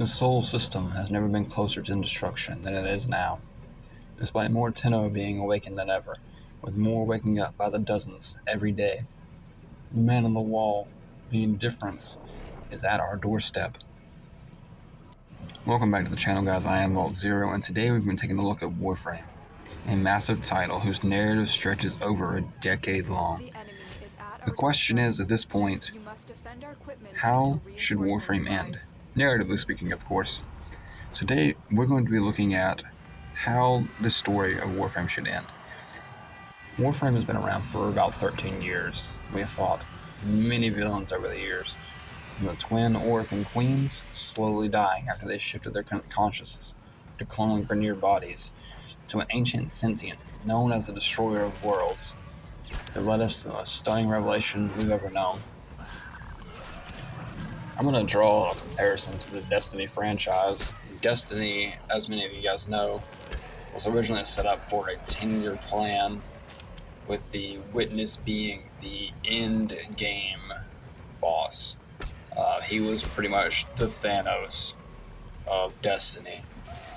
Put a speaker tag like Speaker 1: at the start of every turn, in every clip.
Speaker 1: The Sol system has never been closer to destruction than it is now, despite more Tenno being awakened than ever, with more waking up by the dozens every day. The man on the wall, the indifference, is at our doorstep. Welcome back to the channel, guys. I am Vault Zero, and today we've been taking a look at Warframe, a massive title whose narrative stretches over a decade long. The question is, at this point, how should Warframe end? Narratively speaking, of course. Today, we're going to be looking at how the story of Warframe should end. Warframe has been around for about 13 years. We have fought many villains over the years, from the twin Orokin queens slowly dying after they shifted their consciousness to clone Grineer bodies, to an ancient sentient known as the Destroyer of Worlds, that led us to the most stunning revelation we've ever known. I'm going to draw a comparison to the Destiny franchise. Destiny, as many of you guys know, was originally set up for a 10-year plan, with the Witness being the end game boss. He was pretty much the Thanos of Destiny.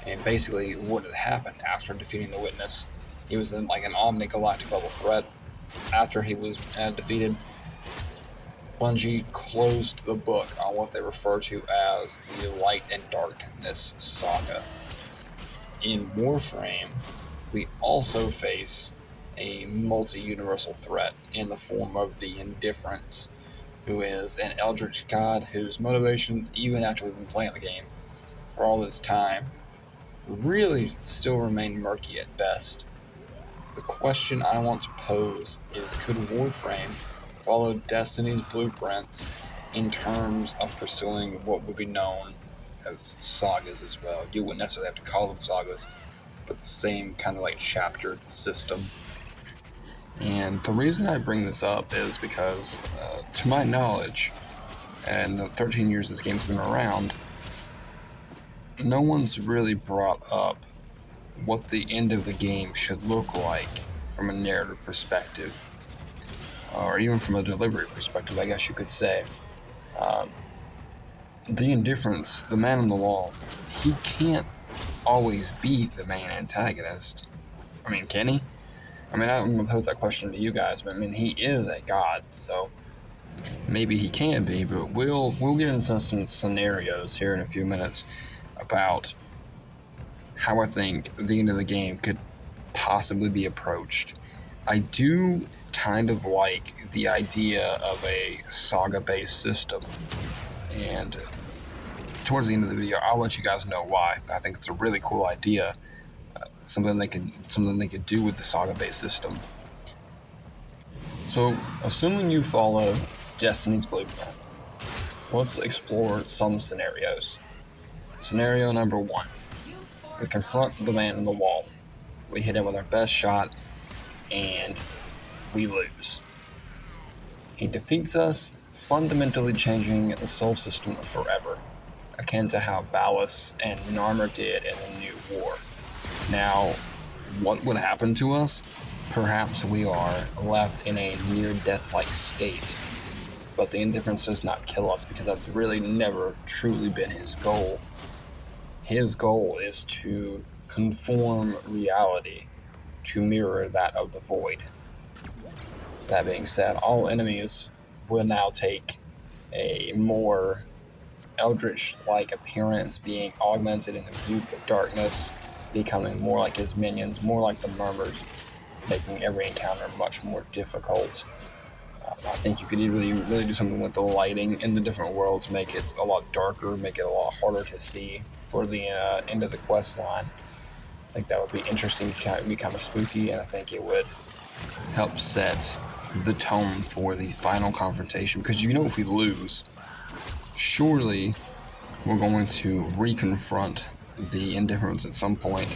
Speaker 1: And basically what had happened after defeating the Witness, he was in like an omni-galactic level threat. After he was defeated, Bungie closed the book on what they refer to as the Light and Darkness Saga. In Warframe, we also face a multi-universal threat in the form of the Indifference, who is an eldritch god whose motivations, even after we've been playing the game for all this time, really still remain murky at best. The question I want to pose is, could Warframe follow Destiny's blueprints in terms of pursuing what would be known as sagas as well? You wouldn't necessarily have to call them sagas, but the same kind of like chaptered system. And the reason I bring this up is because, to my knowledge, and the 13 years this game's been around, no one's really brought up what the end of the game should look like from a narrative perspective, or even from a delivery perspective, I guess you could say. The Indifference, the man on the wall, he can't always be the main antagonist. I mean, can he? I mean, I'm going to pose that question to you guys, but I mean, he is a god, so maybe he can be, but we'll get into some scenarios here in a few minutes about how I think the end of the game could possibly be approached. I do kind of like the idea of a saga-based system, and towards the end of the video, I'll let you guys know why. I think it's a really cool idea, something they could do with the saga-based system. So, assuming you follow Destiny's blueprint, let's explore some scenarios. Scenario number 1. We confront the man on the wall. We hit him with our best shot, and we lose. He defeats us, fundamentally changing the Sol system forever, akin to how Ballas and Narmer did in the New War. Now, what would happen to us? Perhaps we are left in a near-death-like state, but the Indifference does not kill us, because that's really never truly been his goal. His goal is to conform reality to mirror that of the Void. That being said, all enemies will now take a more eldritch-like appearance, being augmented and imbued with darkness, becoming more like his minions, more like the Murmurs, making every encounter much more difficult. I think you could really do something with the lighting in the different worlds, make it a lot darker, make it a lot harder to see for the end of the quest line. I think that would be interesting, be kind of spooky, and I think it would help set the tone for the final confrontation, because you know if we lose, surely we're going to reconfront the Indifference at some point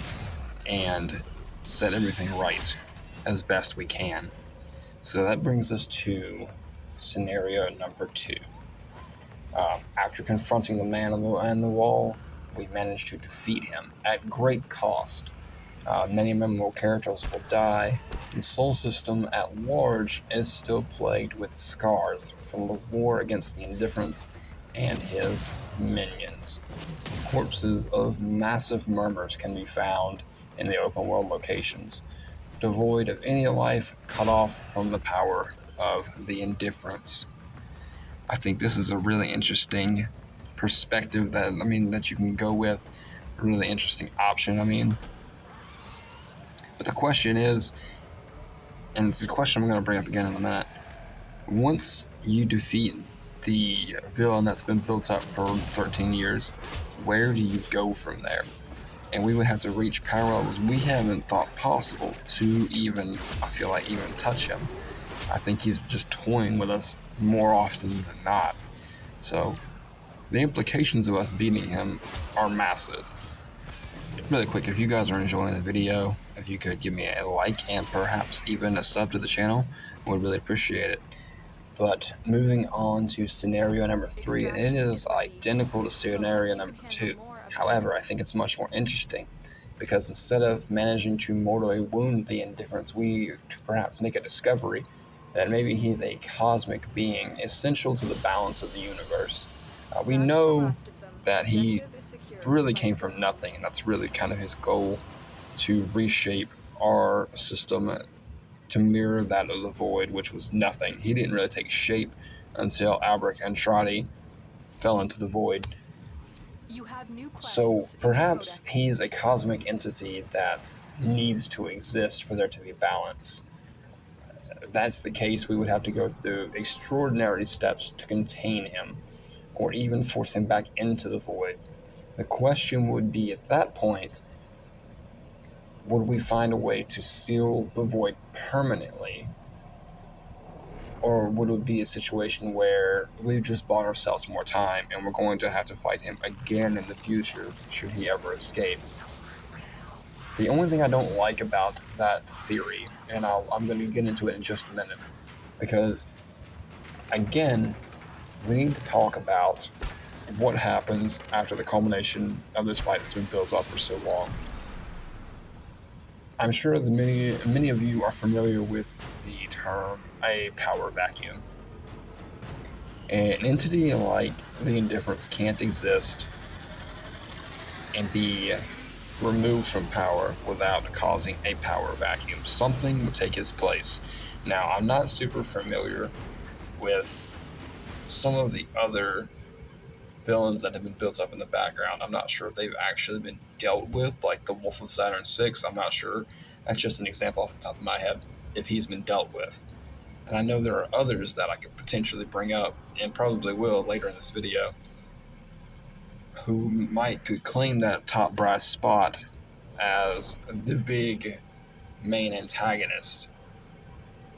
Speaker 1: and set everything right as best we can. So that brings us to scenario number 2. After confronting the man on the wall, we managed to defeat him at great cost. Many memorable characters will die. The Sol system at large is still plagued with scars from the war against the Indifference and his minions. Corpses of massive murmurs can be found in the open world locations, devoid of any life, cut off from the power of the Indifference. I think this is a really interesting perspective that you can go with, a really interesting option. But the question is, and it's a question I'm going to bring up again in a minute, once you defeat the villain that's been built up for 13 years, where do you go from there? And we would have to reach power levels we haven't thought possible to even touch him. I think he's just toying with us more often than not. So the implications of us beating him are massive. Really quick, if you guys are enjoying the video, if you could give me a like and perhaps even a sub to the channel, I would really appreciate it. But moving on to scenario number 3, it is identical to scenario number 2. However, I think it's much more interesting because instead of managing to mortally wound the Indifference, we perhaps make a discovery that maybe he's a cosmic being essential to the balance of the universe. We know that he really came from nothing, and that's really kind of his goal, to reshape our system to mirror that of the Void, which was nothing. He didn't really take shape until Albrecht and Trotty fell into the Void. So perhaps he's a cosmic entity that needs to exist for there to be balance. If that's the case, we would have to go through extraordinary steps to contain him, or even force him back into the Void. The question would be, at that point, would we find a way to seal the Void permanently? Or would it be a situation where we've just bought ourselves more time and we're going to have to fight him again in the future should he ever escape? The only thing I don't like about that theory, and I'm going to get into it in just a minute, because, again, we need to talk about what happens after the culmination of this fight that's been built up for so long. I'm sure that many of you are familiar with the term a power vacuum. An entity like the Indifference can't exist and be removed from power without causing a power vacuum. Something would take his place. Now, I'm not super familiar with some of the other villains that have been built up in the background. I'm not sure if they've actually been dealt with, like the Wolf of Saturn 6. I'm not sure. That's just an example off the top of my head, if he's been dealt with. And I know there are others that I could potentially bring up, and probably will later in this video, who could claim that top brass spot as the big main antagonist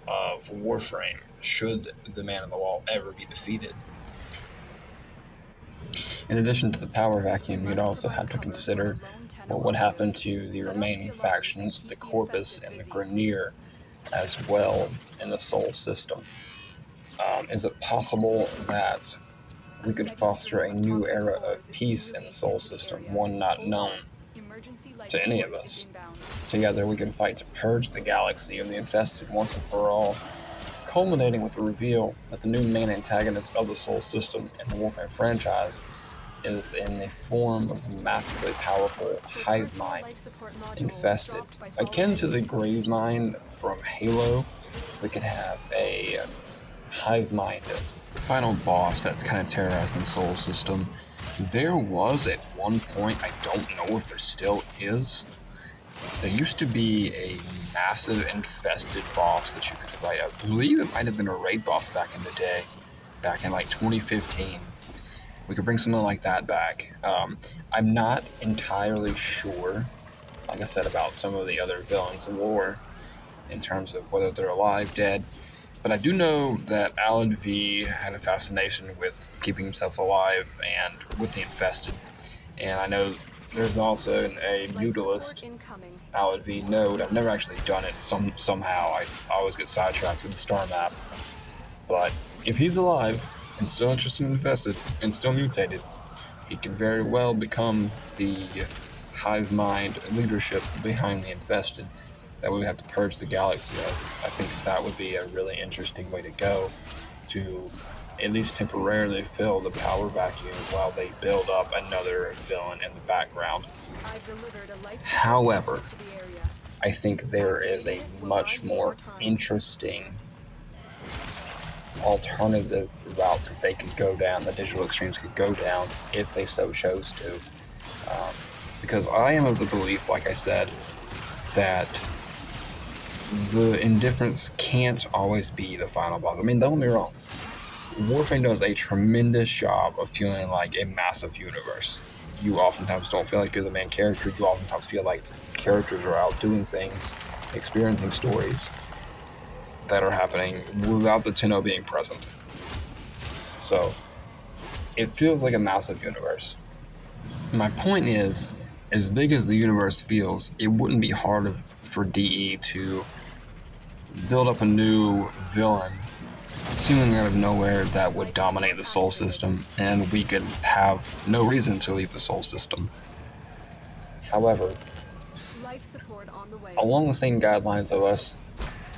Speaker 1: of Warframe, should the Man in the Wall ever be defeated. In addition to the power vacuum, you'd also have to consider what would happen to the remaining factions, the Corpus and the Grineer, as well in the Sol system. Is it possible that we could foster a new era of peace in the Sol system, one not known to any of us? Together we could fight to purge the galaxy of the infested once and for all, culminating with the reveal that the new main antagonist of the Sol system in the Warframe franchise is in the form of a massively powerful hive mind infested. Akin to the grave mind from Halo, we could have a hive mind final boss that's kind of terrorizing the Sol system. There was at one point, I don't know if there still is, there used to be a massive infested boss that you could fight. I believe it might have been a raid boss back in the day, back in like 2015. We could bring something like that back. I'm not entirely sure, like I said, about some of the other villains in lore in terms of whether they're alive, dead. But I do know that Alan V had a fascination with keeping himself alive and with the infested. And I know there's also a Mutalist Alan V node. I've never actually done it somehow. I always get sidetracked with the star map. But if he's alive and still interested in infested and still mutated, he could very well become the hive mind leadership behind the infested that we would have to purge the galaxy of. I think that would be a really interesting way to go to at least temporarily fill the power vacuum while they build up another villain in the background. However, I think there is a much more interesting alternative route that they could go down, the Digital Extremes could go down if they so chose to. Because I am of the belief, like I said, that the Indifference can't always be the final boss. I mean, don't get me wrong, Warframe does a tremendous job of feeling like a massive universe. You oftentimes don't feel like you're the main character. You oftentimes feel like characters are out doing things, experiencing stories that are happening without the Tenno being present. So, it feels like a massive universe. My point is, as big as the universe feels, it wouldn't be hard for DE to build up a new villain seemingly out of nowhere that would dominate the Sol system, and we could have no reason to leave the Sol system. However, along the same guidelines of us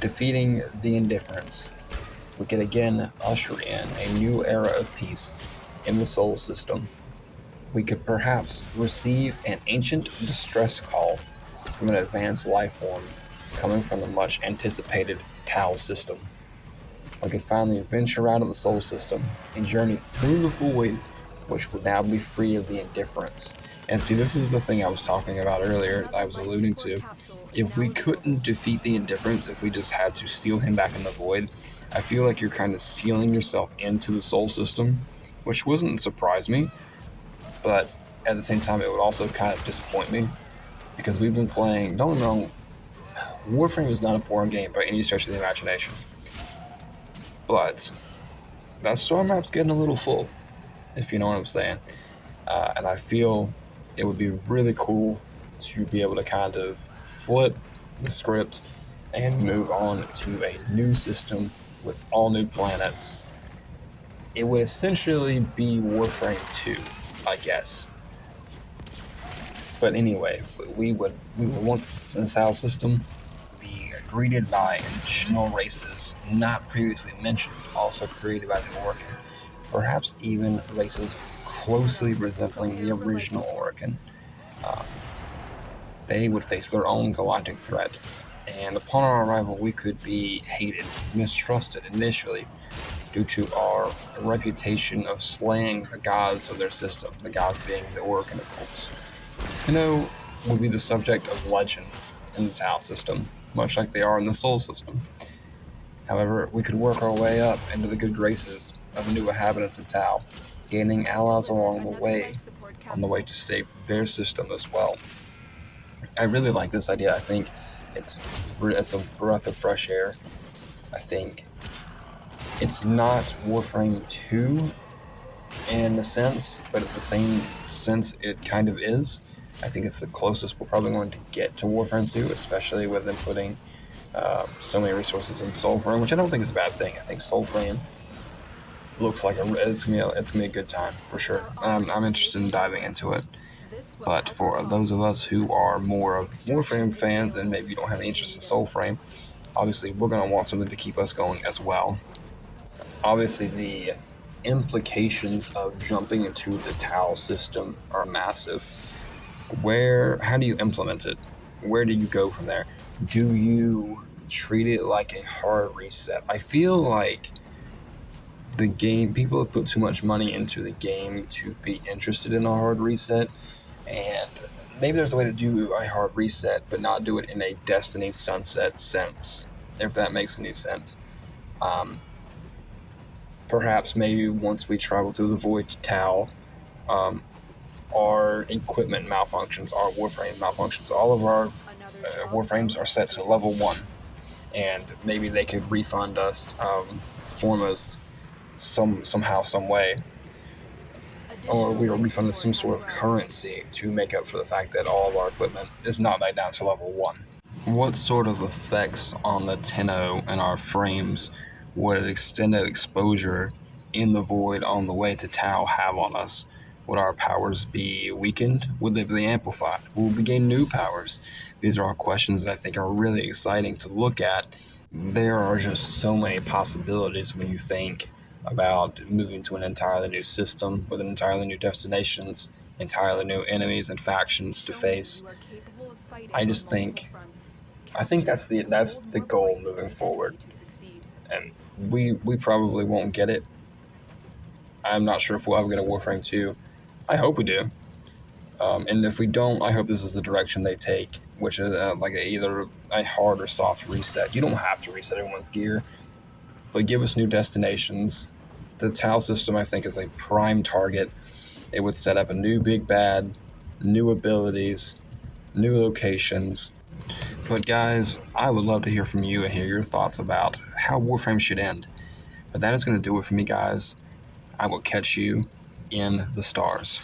Speaker 1: defeating the Indifference, we could again usher in a new era of peace in the Sol system. We could perhaps receive an ancient distress call from an advanced life form coming from the much anticipated Tau system. We could finally venture out of the Sol system and journey through the void, which would now be free of the Indifference. And see, this is the thing I was talking about earlier, I was alluding to. If we couldn't defeat the Indifference, if we just had to steal him back in the void, I feel like you're kind of sealing yourself into the Sol system, which wouldn't surprise me, but at the same time, it would also kind of disappoint me, because we've been playing, don't get me wrong, Warframe is not a boring game by any stretch of the imagination. But that story map's getting a little full, if you know what I'm saying. And I feel it would be really cool to be able to kind of flip the script and move on to a new system with all new planets. It would essentially be Warframe 2, I guess. But anyway, we would once in the South system be greeted by additional races not previously mentioned, also created by the Orokin. Perhaps even races closely resembling the original Orokin. They would face their own galactic threat, and upon our arrival we could be hated, mistrusted initially, due to our reputation of slaying the gods of their system, the gods being the Orokin, of course. Tenno would be the subject of legend in the Tau system, much like they are in the Sol system. However, we could work our way up into the good graces of the new inhabitants of Tau, gaining allies along the way, on the way to save their system as well. I really like this idea. I think it's a breath of fresh air. I think it's not Warframe 2 in a sense, but at the same sense it kind of is. I think it's the closest we're probably going to get to Warframe 2, especially with them putting so many resources in Soulframe, which I don't think is a bad thing. I think Soulframe looks like it's gonna be a good time for sure. I'm interested in diving into it. But for those of us who are more of Warframe fans and maybe don't have any interest in Soulframe, obviously we're gonna want something to keep us going as well. Obviously, the implications of jumping into the Tau system are massive. How do you implement it? Where do you go from there? Do you treat it like a hard reset? I feel like the game, people have put too much money into the game to be interested in a hard reset, and maybe there's a way to do a hard reset, but not do it in a Destiny Sunset sense, if that makes any sense. Perhaps maybe once we travel through the void to Tau, our equipment malfunctions, our Warframe malfunctions, all of our Warframes are set to level 1, and maybe they could refund us, form us somehow, some way, or we will refund us some sort of currency to make up for the fact that all of our equipment is not back down to level 1. What sort of effects on the Tenno and our frames would extended exposure in the void on the way to Tau have on us? Would our powers be weakened? Would they be amplified? Will we gain new powers? These are all questions that I think are really exciting to look at. There are just so many possibilities when you think about moving to an entirely new system with entirely new destinations, entirely new enemies and factions to face. I just think that's the goal moving forward, and we probably won't get it. I'm not sure if we'll ever get a Warframe 2. I hope we do. And if we don't, I hope this is the direction they take, which is like either a hard or soft reset. You don't have to reset everyone's gear, but give us new destinations. The Tau system, I think, is a prime target. It would set up a new big bad, new abilities, new locations. But guys, I would love to hear from you and hear your thoughts about how Warframe should end. But that is going to do it for me, guys. I will catch you in the stars.